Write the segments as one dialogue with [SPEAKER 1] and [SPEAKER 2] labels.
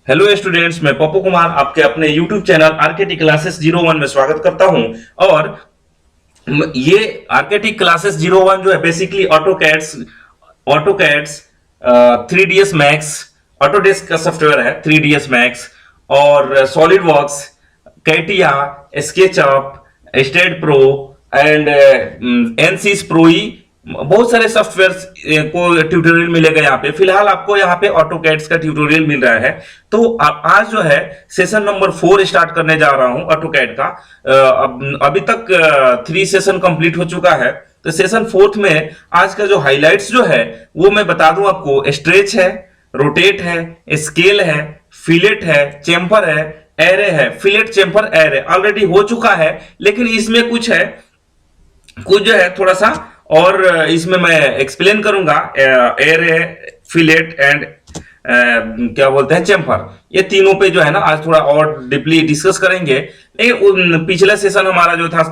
[SPEAKER 1] Hello students, मैं पप्पू कुमार आपके अपने यूट्यूब चैनल आरकेटी क्लासेस 01 में स्वागत करता हूं। और ये आरकेटी क्लासेस 01 जो है basically AutoCADs 3ds Max, Autodesk का सॉफ्टवेयर है 3ds मैक्स और SolidWorks, CATIA, SketchUp, STAAD Pro and ANSYS Pro, बहुत सारे सॉफ्टवेयर को ट्यूटोरियल मिलेगा यहाँ पे। फिलहाल आपको यहाँ पे ऑटो कैड्स का ट्यूटोरियल मिल रहा है। तो आज जो है सेशन नंबर 4 स्टार्ट करने जा रहा हूँ ऑटो कैड का। अभी तक 3 सेशन कंप्लीट हो चुका है। तो सेशन 4 में आज का जो हाइलाइट्स जो है वो मैं बता दूं आपको। स्ट्रेच है, रोटेट है, स्केल है, फिलेट है, चेम्फर है, एरे है। फिलेट, चेम्फर, एरे ऑलरेडी हो चुका है, लेकिन इसमें कुछ जो है थोड़ा सा और इसमें मैं एक्सप्लेन करूंगा। एरे, फिलेट एंड क्या बोलते हैं, चेम्फर, ये तीनों पे जो है ना आज थोड़ा और डीपली डिस्कस करेंगे। लेकिन पिछला सेशन हमारा जो था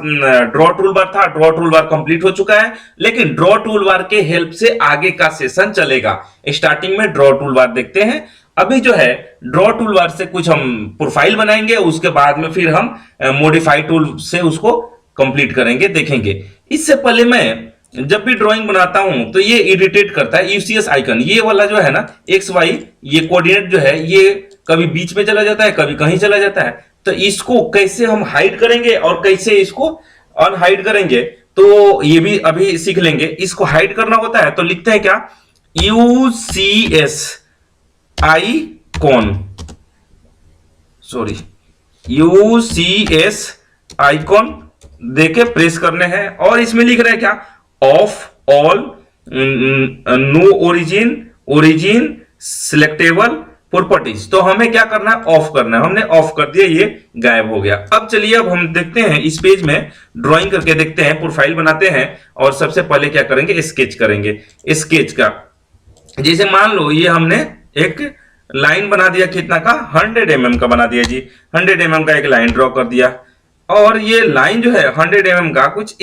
[SPEAKER 1] ड्रॉ टूलबार था, ड्रॉ टूलबार कंप्लीट हो चुका है, लेकिन ड्रॉ टूलबार के हेल्प से आगे का सेशन चलेगा। स्टार्टिंग में ड्रॉ टूलबार देखते हैं। अभी जो है ड्रॉ टूलबार से कुछ हम प्रोफाइल बनाएंगे, उसके बाद में फिर हम मॉडिफाई टूल से उसको कंप्लीट करेंगे, देखेंगे। इससे पहले मैं जब भी ड्राइंग बनाता हूं तो ये इरिटेट करता है यूसीएस आइकन, ये वाला जो है ना एक्स वाई, ये कोऑर्डिनेट जो है ये कभी बीच में चला जाता है, कभी कहीं चला जाता है। तो इसको कैसे हम हाइड करेंगे और कैसे इसको अनहाइड करेंगे, तो ये भी अभी सीख लेंगे। इसको हाइड करना होता है तो लिखते हैं क्या, UCS icon, sorry, UCS icon देके प्रेस करने हैं। और इसमें लिख रहे हैं क्या, of all, no origin selectable properties. तो हमें क्या करना है, ऑफ करना है। हमने ऑफ कर दिया, ये गायब हो गया। अब चलिए अब हम देखते हैं इस पेज में ड्राइंग करके देखते हैं, प्रोफाइल बनाते हैं। और सबसे पहले क्या करेंगे, स्केच करेंगे। स्केच का जैसे मान लो ये हमने एक लाइन बना दिया, कितना का, 100 mm का बना दिया जी। 100 mm का एक लाइन ड्रॉ कर दिया। और ये लाइन जो है 100 mm का कुछ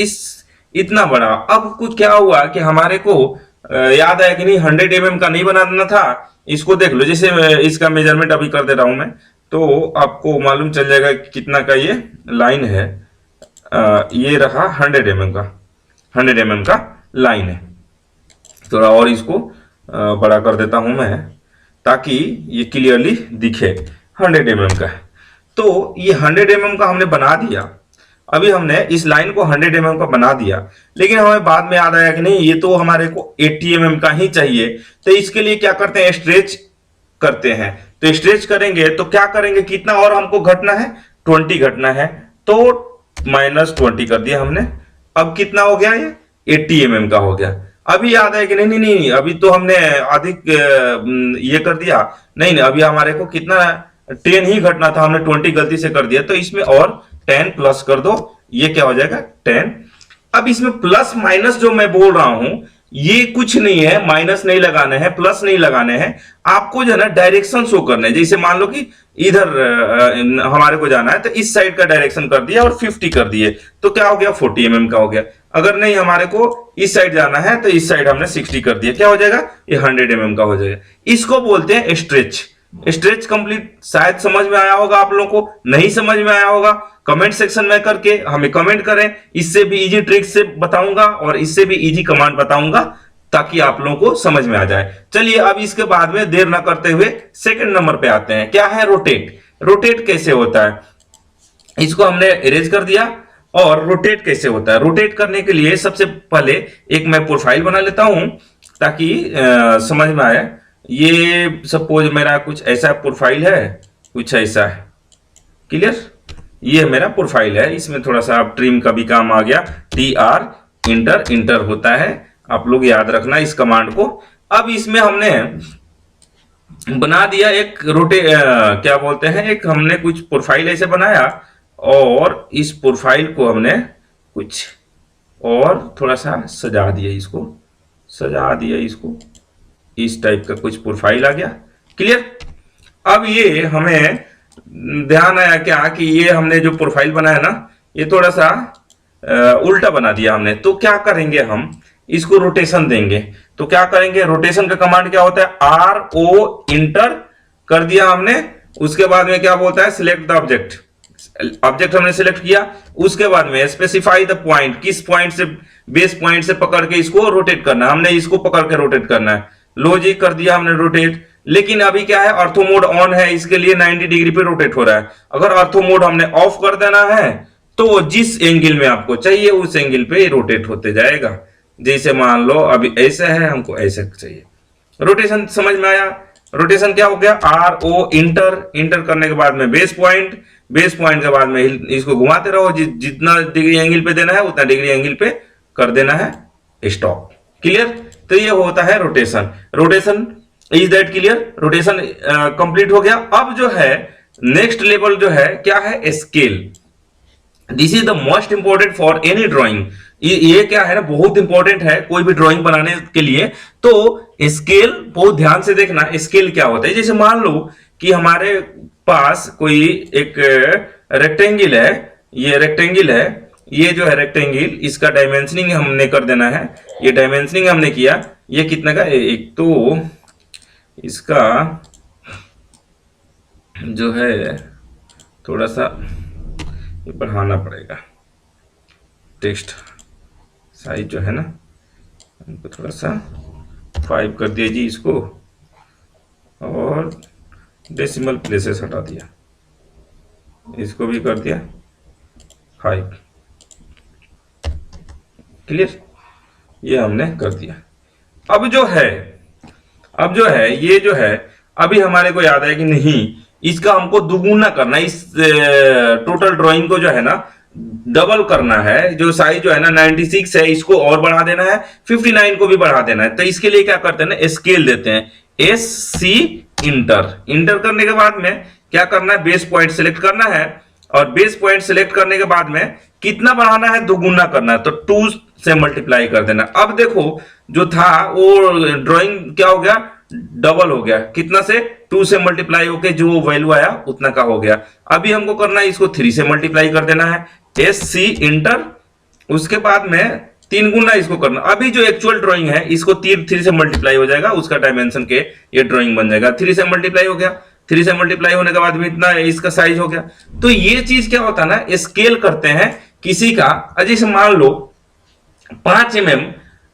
[SPEAKER 1] इतना बड़ा। अब कुछ क्या हुआ कि हमारे को याद आया कि नहीं 100 mm का नहीं बना देना था। इसको देख लो, जैसे इसका मेजरमेंट अभी कर दे रहा हूं मैं, तो आपको मालूम चल जाएगा कि कितना का ये लाइन है। ये रहा 100 mm का, 100 mm का लाइन है। थोड़ा और इसको बड़ा कर देता हूं मैं ताकि ये क्लियरली दिखे। 100 mm का है, तो ये 100 mm का हमने बना दिया। अभी हमने इस लाइन को 100 mm का बना दिया, लेकिन हमें बाद में याद आया कि नहीं ये तो हमारे को 80 mm का ही चाहिए। तो इसके लिए क्या करते हैं, स्ट्रेच करते हैं। तो स्ट्रेच करेंगे तो क्या करेंगे, कितना और हमको घटना है, 20 घटना है। तो -20 कर दिया हमने। अब कितना हो गया, ये 80 mm का हो गया। अभी याद है कि नहीं नहीं नहीं, अभी तो हमने अधिक ये कर दिया। नहीं नहीं, अभी हमारे को कितना 10 ही घटना था, हमने 20 गलती से कर दिया। तो इसमें और 10 प्लस कर दो, ये क्या हो जाएगा 10। अब इसमें प्लस माइनस जो मैं बोल रहा हूं ये कुछ नहीं है, माइनस नहीं लगाने हैं, प्लस नहीं लगाने हैं। आपको जो है ना डायरेक्शन शो करना है। जैसे मान लो कि इधर हमारे को जाना है तो इस साइड का डायरेक्शन कर दिया और 50 कर दिए, तो क्या हो गया, 40 mm का हो गया। अगर नहीं हमारे को इस साइड जाना है तो इस साइड हमने 60 कर दिया, क्या हो जाएगा, ये 100 mm का हो जाएगा। इसको बोलते हैं स्ट्रेच। Stretch complete. शायद समझ में आया होगा आप लोगों को, नहीं समझ में आया होगा कमेंट सेक्शन में करके हमें कमेंट करें। इससे भी इजी ट्रिक से बताऊंगा और इससे भी इजी कमांड बताऊंगा ताकि आप लोगों को समझ में आ जाए। चलिए अब इसके बाद में देर ना करते हुए सेकंड नंबर पे आते हैं। क्या है, रोटेट। रोटेट कैसे होता है, इसको हमने इरेज कर दिया। और रोटेट कैसे होता है, रोटेट करने के लिए सबसे पहले एक मैं प्रोफाइल बना लेता हूं ताकि समझ में आए। ये सपोज मेरा कुछ ऐसा प्रोफाइल है, कुछ ऐसा है, क्लियर। ये मेरा प्रोफाइल है, इसमें थोड़ा सा अब ट्रिम का भी काम आ गया। TR इंटर होता है, आप लोग याद रखना इस कमांड को। अब इसमें हमने बना दिया एक क्या बोलते हैं, एक हमने कुछ प्रोफाइल ऐसे बनाया। और इस प्रोफाइल को हमने कुछ और थोड़ा सा सजा दिया, इसको इस टाइप का कुछ प्रोफाइल आ गया, क्लियर। अब ये हमें ध्यान आया क्या कि ये हमने जो प्रोफाइल बनाया ना ये थोड़ा सा उल्टा बना दिया हमने। तो क्या करेंगे, हम इसको रोटेशन देंगे। तो क्या करेंगे, रोटेशन का कमांड क्या होता है, RO इंटर कर दिया हमने उसके बाद में क्या बोलता है, सिलेक्ट द ऑब्जेक्ट। ऑब्जेक्ट हमने सिलेक्ट किया, उसके बाद में स्पेसिफाई द पॉइंट, किस पॉइंट से, बेस पॉइंट से पकड़ के इसको रोटेट करना है, हमने इसको पकड़ के रोटेट करना है। लो जी, कर दिया हमने रोटेट। लेकिन अभी क्या है, ऑर्थो मोड ऑन है, इसके लिए 90 डिग्री पे रोटेट हो रहा है। अगर ऑर्थो मोड हमने ऑफ कर देना है तो जिस एंगल में आपको चाहिए उस एंगल पे रोटेट होते जाएगा। जैसे मान लो अभी ऐसा है, हमको ऐसा चाहिए। रोटेशन समझ में आया? रोटेशन क्या हो गया, आर ओ इंटर, इंटर करने के बाद में बेस पॉइंट, बेस पॉइंट के बाद में इसको घुमाते रहो, जितना डिग्री एंगल पे देना है उतना डिग्री एंगल पे कर देना है स्टॉप। क्लियर? तो ये होता है rotation. Rotation is that clear? Rotation complete हो गया। अब जो है नेक्स्ट लेवल जो है क्या है, scale. This is the most important for any drawing. ये क्या है ना, बहुत इंपॉर्टेंट है कोई भी ड्राइंग बनाने के लिए। तो स्केल बहुत ध्यान से देखना, स्केल क्या होता है। जैसे मान लो कि हमारे पास कोई एक रेक्टेंगल है, ये रेक्टेंगल है, ये जो है रेक्टेंगल, इसका डायमेंशनिंग हमने कर देना है। ये डायमेंशनिंग हमने किया, ये कितना का, एक तो इसका जो है थोड़ा सा ये बढ़ाना पड़ेगा, टेक्स्ट साइज जो है ना, हमको थोड़ा सा 5 कर दिया जी इसको, और डेसिमल प्लेसेस हटा दिया, इसको भी कर दिया 5। क्लियर? ये हमने कर दिया। अब जो है ये जो है, अभी हमारे को याद है कि नहीं, इसका हमको दुगुना करना है। इस टोटल ड्राइंग को जो है ना डबल करना है। जो साइज जो है ना 96 है, इसको और बढ़ा देना है, 59 को भी बढ़ा देना है। तो इसके लिए क्या करते हैं ना, स्केल देते हैं, एस सी इंटर। इंटर करने के बाद में क्या करना है, बेस पॉइंट सिलेक्ट करना है, और बेस पॉइंट सिलेक्ट करने के बाद में कितना बढ़ाना है, दुगुना करना है, तो 2 से मल्टीप्लाई कर देना। अब देखो जो था वो ड्राइंग क्या हो गया, डबल हो गया। कितना से, 2 से मल्टीप्लाई होके जो वैल्यू आया उतना का हो गया। अभी हमको करना है, इसको 3 से मल्टीप्लाई कर देना है, एस सी इंटर। उसके बाद में 3 गुना इसको करना। अभी जो एक्चुअल ड्राइंग है इसको 3 से मल्टीप्लाई हो जाएगा, उसका डायमेंशन के ये ड्राइंग बन जाएगा। 3 से मल्टीप्लाई हो गया, 3 से मल्टीप्लाई होने के बाद में इतना इसका साइज हो गया। तो ये चीज क्या होता है ना, स्केल करते हैं किसी का। जैसे मान लो 5 mm,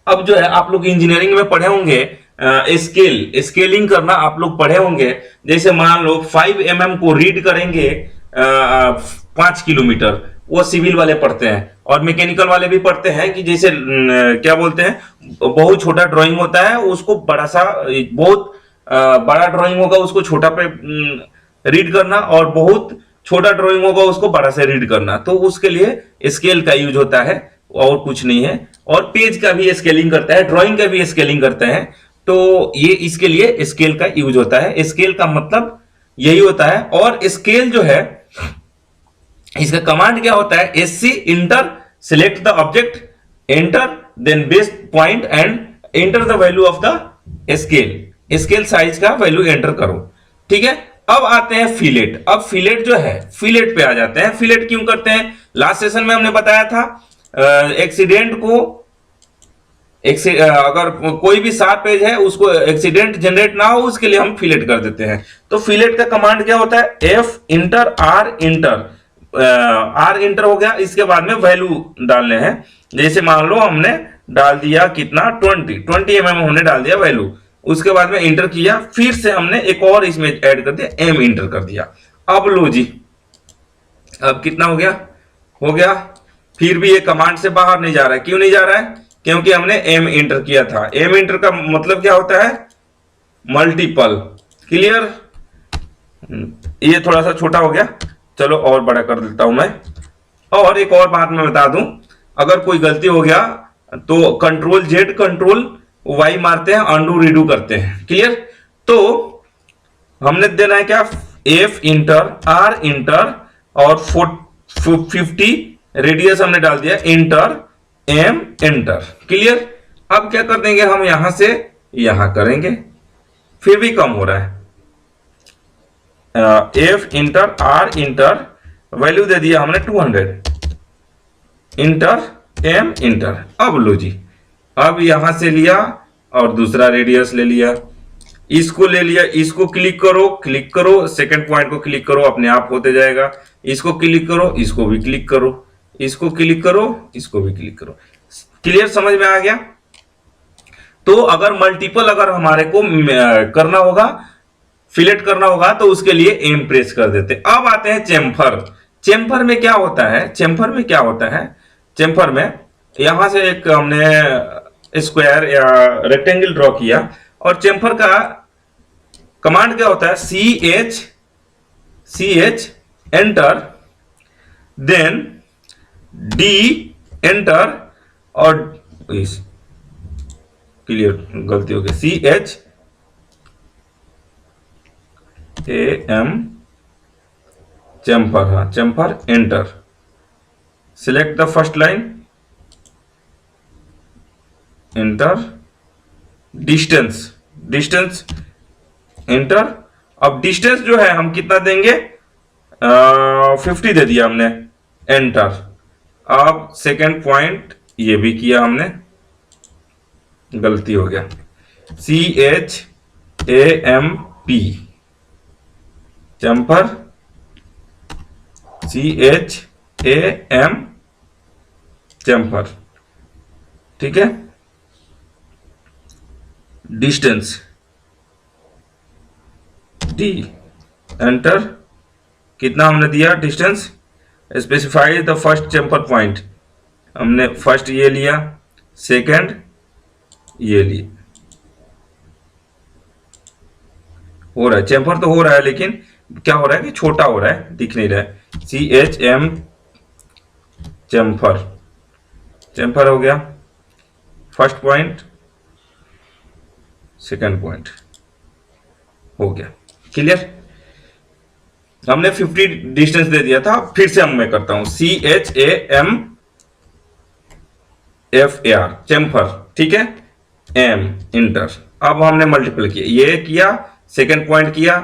[SPEAKER 1] अब जो है आप लोग इंजीनियरिंग में पढ़े होंगे स्केलिंग करना आप लोग पढ़े होंगे। जैसे मान लो 5 mm को रीड करेंगे 5 किलोमीटर, वो सिविल वाले पढ़ते हैं, और मैकेनिकल वाले भी पढ़ते हैं कि जैसे क्या बोलते हैं, बहुत छोटा ड्राइंग होता है उसको बड़ा सा, बहुत बड़ा ड्राइंग होगा उसको छोटा पे रीड करना, और बहुत छोटा ड्राइंग होगा उसको बड़ा से रीड करना। तो उसके लिए स्केल का यूज होता है, और कुछ नहीं है। और पेज का भी स्केलिंग करता है, ड्राइंग का भी स्केलिंग करते हैं। तो ये इसके लिए स्केल का यूज होता है। स्केल का मतलब यही होता है। और स्केल जो है इसका कमांड क्या होता है, S C enter, select the object, enter, then base point and enter the value of the scale. Scale size का वैल्यू एंटर करो। ठीक है? अब आते हैं फिलेट। अब फिलेट जो है, फिलेट पे आ जाते हैं। फिलेट क्यों करते हैं, लास्ट सेशन में हमने बताया था, एक्सीडेंट को अगर कोई भी शार्प एज है उसको एक्सीडेंट जनरेट ना हो, उसके लिए हम फिलेट कर देते हैं। तो फिलेट का कमांड क्या होता है, F enter R enter. R enter हो गया, इसके बाद में वैल्यू डालने हैं। जैसे मान लो हमने डाल दिया कितना, 20 mm हमने डाल दिया वैल्यू। उसके बाद में इंटर किया, फिर से हमने एक और इसमें ऐड कर दिया, एम इंटर कर दिया। अब लो जी, अब कितना हो गया। फिर भी ये कमांड से बाहर नहीं जा रहा है। क्यों नहीं जा रहा है, क्योंकि हमने एम इंटर किया था। एम इंटर का मतलब क्या होता है, मल्टीपल। क्लियर? ये थोड़ा सा छोटा हो गया, चलो और बड़ा कर देता हूं मैं। और एक और बात मैं बता दूं, अगर कोई गलती हो गया तो कंट्रोल जेड कंट्रोल वाई मारते हैं, अंडू रीडू करते हैं। क्लियर? तो हमने देना है क्या, एफ इंटर आर इंटर और 50 रेडियस हमने डाल दिया, इंटर एम एंटर। क्लियर? अब क्या कर देंगे हम, यहां से यहां करेंगे, फिर भी कम हो रहा है। F enter R enter, value दे दिया हमने 200, इंटर एम इंटर। अब लो जी, अब यहां से लिया और दूसरा रेडियस ले लिया, इसको ले लिया, इसको क्लिक करो, सेकंड पॉइंट को क्लिक करो, अपने आप होते जाएगा। इसको क्लिक करो, इसको भी क्लिक करो, इसको क्लिक करो, इसको भी क्लिक करो। क्लियर, समझ में आ गया? तो अगर मल्टीपल अगर हमारे को करना होगा, फिलेट करना होगा, तो उसके लिए एम प्रेस कर देते। अब आते हैं चेम्फर। चेम्फर में क्या होता है? चेम्फर में क्या होता है? चेम्फर में यहां से एक हमने स्क्वायर या रेक्टेंगल ड्रॉ किया, और चेम्फर का कमांड क्या होता है? C H enter, then D enter, और इस क्लियर, गलती हो गई, C H A M, chamfer, हाँ chamfer, enter, select the first line, enter, distance, distance enter. अब डिस्टेंस जो है हम कितना देंगे? 50 दे दिया हमने, एंटर। अब सेकेंड पॉइंट ये भी किया हमने, गलती हो गया, C H A M P, chamfer, C H A M, chamfer, ठीक है। Distance D, enter. कितना हमने दिया distance? Specify the first chamfer point, हमने फर्स्ट ये लिया, सेकंड ये लिए। हो रहा है, चेम्फर तो हो रहा है, लेकिन क्या हो रहा है कि छोटा हो रहा है, दिख नहीं रहा है। C H M, chamfer, chamfer हो गया, फर्स्ट पॉइंट, सेकंड पॉइंट हो गया। क्लियर? हमने 50 डिस्टेंस दे दिया था। फिर से मैं करता हूं, C H A M F A R, chamfer, ठीक है, एम, इंटर। अब हमने मल्टीपल किया, ये किया, सेकंड पॉइंट किया,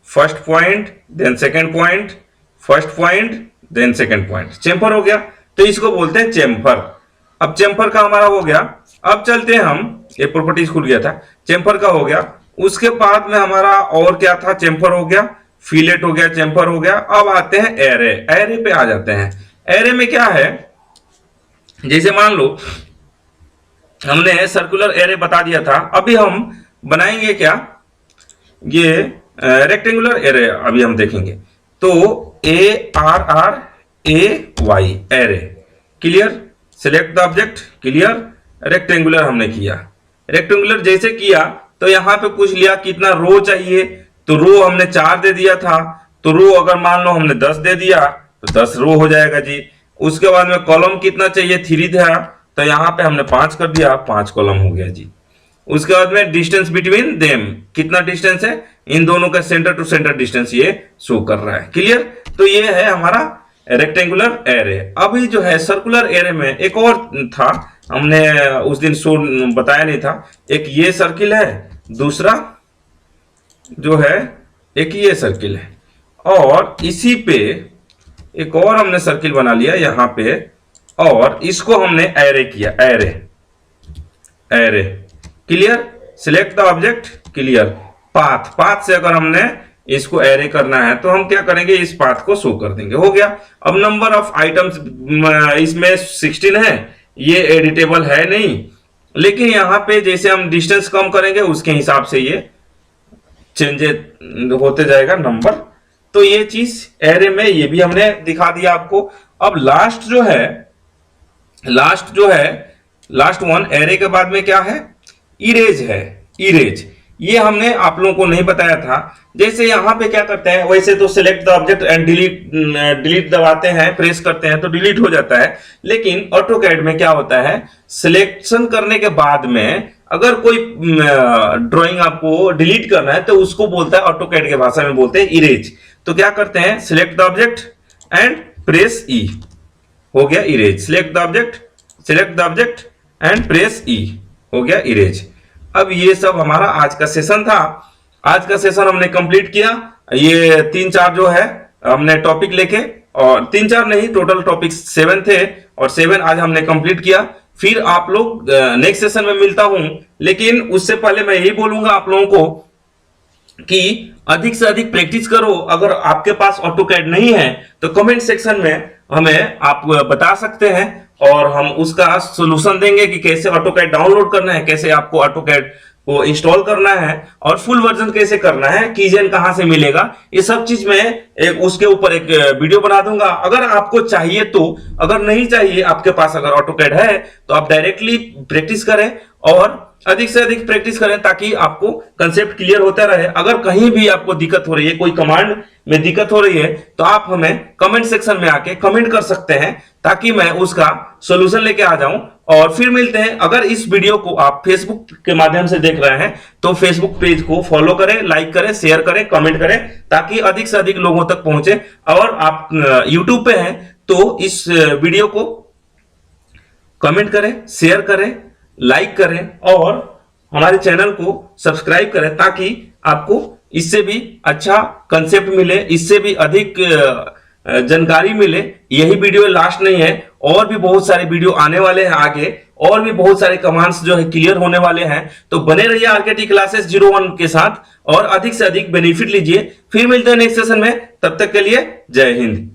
[SPEAKER 1] first point, then second point, first point, then second point, chamfer हो गया। तो इसको बोलते हैं चेम्फर। अब चेम्फर का हमारा हो गया। अब चलते हैं हम, ये प्रॉपर्टीज खुल गया था, चेम्फर का हो गया। उसके बाद में हमारा और क्या था? चेम्फर हो गया, फिलेट हो गया, चेम्फर हो गया। अब आते हैं एरे। एरे पे आ जाते हैं। एरे में क्या है? जैसे मान लो हमने सर्कुलर एरे बता दिया था, अभी हम बनाएंगे क्या? ये रेक्टेंगुलर एरे अभी हम देखेंगे। तो A R R A Y, array. Clear? Select the object, clear. Rectangular हमने किया, रेक्टेंगुलर जैसे किया तो यहां पे पूछ लिया कितना रो चाहिए, तो रो हमने 4 दे दिया था, तो रो अगर मान लो हमने 10 दे दिया तो 10 रो हो जाएगा जी। उसके बाद में कॉलम कितना चाहिए? 3 था, तो यहां पे हमने 5 कर दिया, 5 कॉलम हो गया जी। उसके बाद में डिस्टेंस बिटवीन देम, कितना डिस्टेंस है इन दोनों का? सेंटर टू सेंटर डिस्टेंस ये शो कर रहा है। क्लियर? तो ये है हमारा रेक्टेंगुलर एरे। अभी जो है सर्कुलर एरे में एक और था, हमने उस दिन शो बताया नहीं था। एक ये सर्किल है, दूसरा जो है एक ये सर्किल है, और इसी पे एक और हमने सर्किल बना लिया यहां पे, और इसको हमने एरे किया, array, array. Clear? Select the object, clear. Path, path से अगर हमने इसको एरे करना है तो हम क्या करेंगे? इस पाथ को शो कर देंगे, हो गया। अब नंबर ऑफ आइटम्स इसमें 16 है, ये एडिटेबल है नहीं, लेकिन यहां पे जैसे हम डिस्टेंस कम करेंगे उसके हिसाब से ये चेंजेस होते जाएगा नंबर। तो ये चीज एरे में ये भी हमने दिखा दिया आपको। अब लास्ट जो है, लास्ट वन एरे के बाद में क्या है? इरेज है, इरेज। ये हमने आप लोगों को नहीं बताया था। जैसे यहां पे क्या करते हैं, वैसे तो select the object and delete दबाते हैं, प्रेस करते हैं तो डिलीट हो जाता है। लेकिन ऑटोकैड में क्या होता है? सिलेक्शन करने के बाद में अगर कोई ड्राइंग आपको डिलीट करना है तो उसको बोलता है, ऑटोकैड के भाषा में बोलते हैं इरेज। तो क्या करते हैं? Select the object and press ई, हो गया erase. Select the object, select the object and press ई, हो गया इरेज। अब ये सब हमारा आज का सेशन था। आज का सेशन हमने कंप्लीट किया। ये 3-4 जो है हमने टॉपिक लेके, और 3-4 नहीं, टोटल टॉपिक 7 थे, और 7 आज हमने कंप्लीट किया। फिर आप लोग नेक्स्ट सेशन में मिलता हूं, लेकिन उससे पहले मैं यही बोलूंगा आप लोगों को कि अधिक से अधिक प्रैक्टिस करो। अगर आपके पास ऑटोकैड नहीं है तो कमेंट सेक्शन में हमें आप बता सकते हैं और हम उसका सोल्यूशन देंगे कि कैसे ऑटोकैड डाउनलोड करना है, कैसे आपको ऑटोकैड को इंस्टॉल करना है और फुल वर्जन कैसे करना है, कीजेन कहां से मिलेगा, ये सब चीज मैं उसके ऊपर एक वीडियो बना दूंगा अगर आपको चाहिए तो। अगर नहीं चाहिए, आपके पास अगर ऑटोकैड है तो आप डायरेक्टली प्रैक्टिस करें और अधिक से अधिक प्रैक्टिस करें ताकि आपको कंसेप्ट क्लियर होता रहे। अगर कहीं भी आपको दिक्कत हो रही है, कोई कमांड में दिक्कत हो रही है, तो आप हमें कमेंट सेक्शन में आके कमेंट कर सकते हैं ताकि मैं उसका सॉल्यूशन लेके आ जाऊं। और फिर मिलते हैं। अगर इस वीडियो को आप फेसबुक के माध्यम से देख रहे हैं तो फेसबुक पेज को फॉलो करें, लाइक करें, शेयर करें, कमेंट करें ताकि अधिक से अधिक लोगों तक पहुंचे। और आप यूट्यूब पे हैं तो इस वीडियो को कमेंट करें, शेयर करें, लाइक करें और हमारे चैनल को सब्सक्राइब करें ताकि आपको इससे भी अच्छा कंसेप्ट मिले, इससे भी अधिक जानकारी मिले। यही वीडियो लास्ट नहीं है, और भी बहुत सारे वीडियो आने वाले हैं आगे, और भी बहुत सारे कमांड्स जो है क्लियर होने वाले हैं। तो बने रहिए आरकेटी क्लासेस 01 के साथ और अधिक से अधिक बेनिफिट लीजिए। फिर मिलते हैं नेक्स्ट सेशन में, तब तक के लिए जय हिंद।